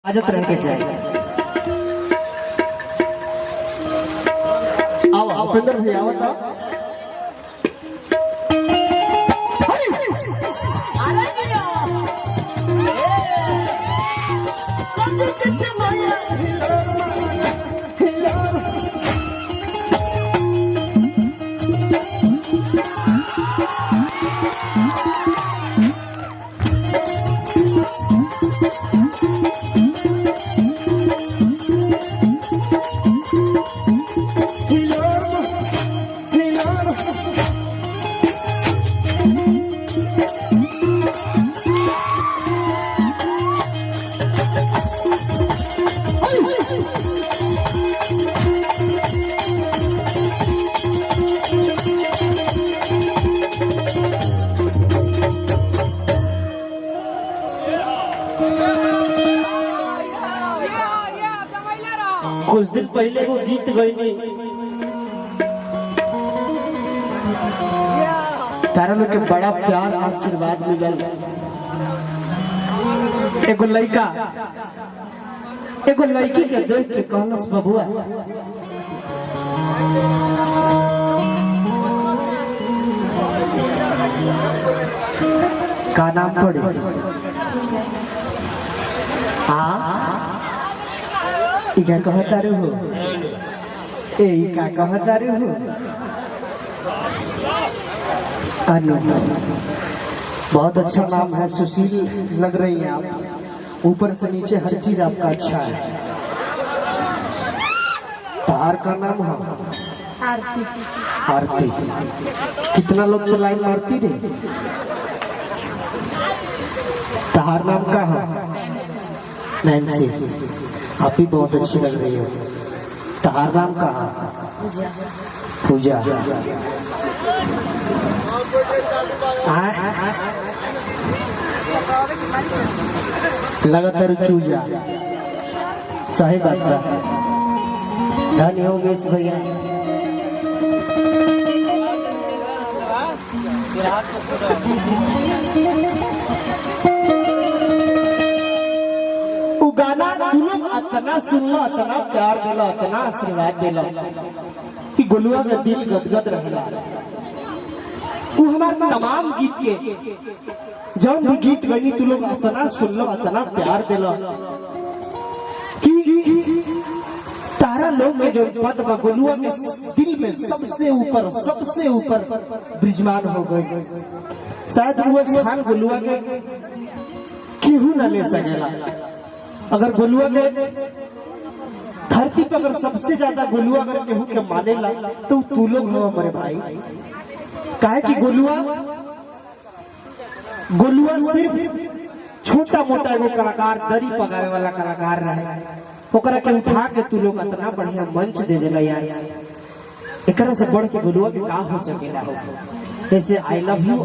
आदत रह के जाए। आओ उपेंद्र भैया बता। कुछ दिन पहले वो गीत गई तारा लोग के बड़ा प्यार आशीर्वाद मिलल। एगो लड़की के देख के कहलस बबुआ का नाम पड़े। इका कहता रहो इका कहता रहो अनु। बहुत अच्छा नाम है, सुशील लग रही है आप, ऊपर से नीचे हर चीज आपका अच्छा है। तार का नाम है आरती। आरती कितना लोग तो लाइन मारती रहे। तार नाम का है नैन्सी। आप भी बहुत अच्छी लग रही हो। तार नाम का पूजा। लगातार चूजा। सही बात बा। धन्य हो उमेश भैया। गाना तू लोग इतना सुनला, इतना प्यार दिला, इतना आशीर्वाद दिला कि गुलुआ का दिल गदगद रहला। तू हमारे तमाम गीत के जब भी गीत गई तू लोग इतना सुनलो, इतना प्यार दिला कि तारा लोग में जो पद बा गुलुआ के दिल में सबसे ऊपर ब्रिजमान हो गए। शायद वो स्थान गुलुआ के केहू न ले सकेला। अगर गुलुआ के धरती पर अगर सबसे ज्यादा गुलुआ अगर केहू के मानेला तो तू लोग हो हमारे भाई। काहे कि गुलुआ सिर्फ छोटा मोटा एगो कलाकार, दरी पगावे वाला कलाकार रहे। ओकरा के उठा के तू लोग इतना बढ़िया मंच दे देला यार। एकरा से बढ़ के गुलुआ के का हो सकेला हो। ऐसे I love you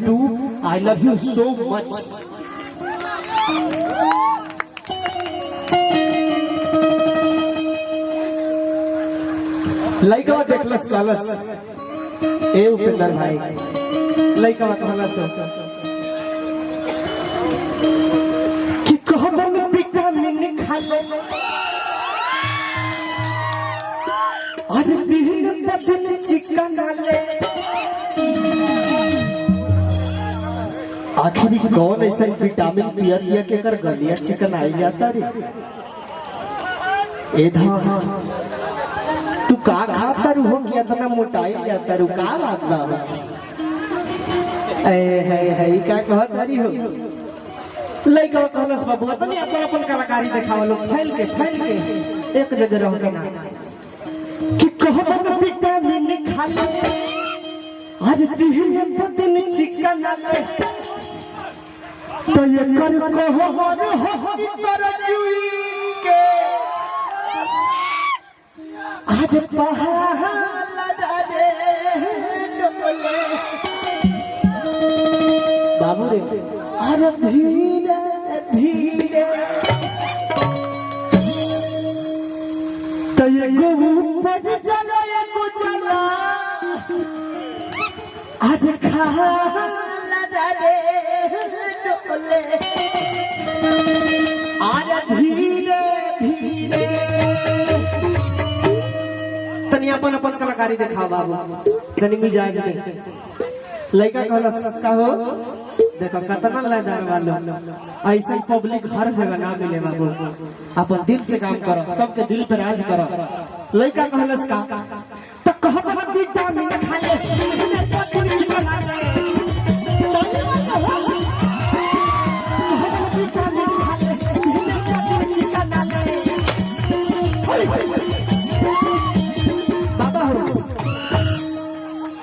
too, I love you so much. लइका देखलस कहलस ए उपेंद्र भाई। लइका कहलस कि कहबन विटामिन खा ले और दिन दिन चिकन ले। आखिर कौन ऐसा विटामिन पिया दिया के कर गलिया चिकन आई जाता रे। ए धा तू का खाता रू हो कि इतना मोटाई जाता रू का बात बा। है का कहता रही हो। लइका कहलस बाबू तनी अपन कलाकारी दिखावा लो। फैल के एक जगह रह के ना कि कहबन विटामिन खा ले आज दिन चिकन ले तो ये कर कहर हो कर जुई के आज पहाड़ डोले। बाबू रे अरे धीरे धीरे तो ये ऊपर चला आज खा डोले। आज धीरे धीरे तनी अपन अपन कलाकारी दिखाओ बाबू तनी मिजाज में लड़का कहलस का हो देखो कितना लयदार वालो ऐसा पब्लिक हर जगह ना मिले बाबू अपन दिल से काम करो सबके दिल पे राज करो लड़का कहलस का तो कहब विटामिन खा ले सीने पर कुछ बना ले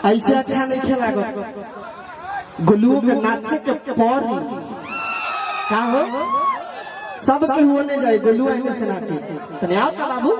ऐसे अच्छा नहीं खेला गुल्लू के नाचे के पर का हो सब के होने जाए गुल्लू ऐसे नाचे तो नहीं आता बाबू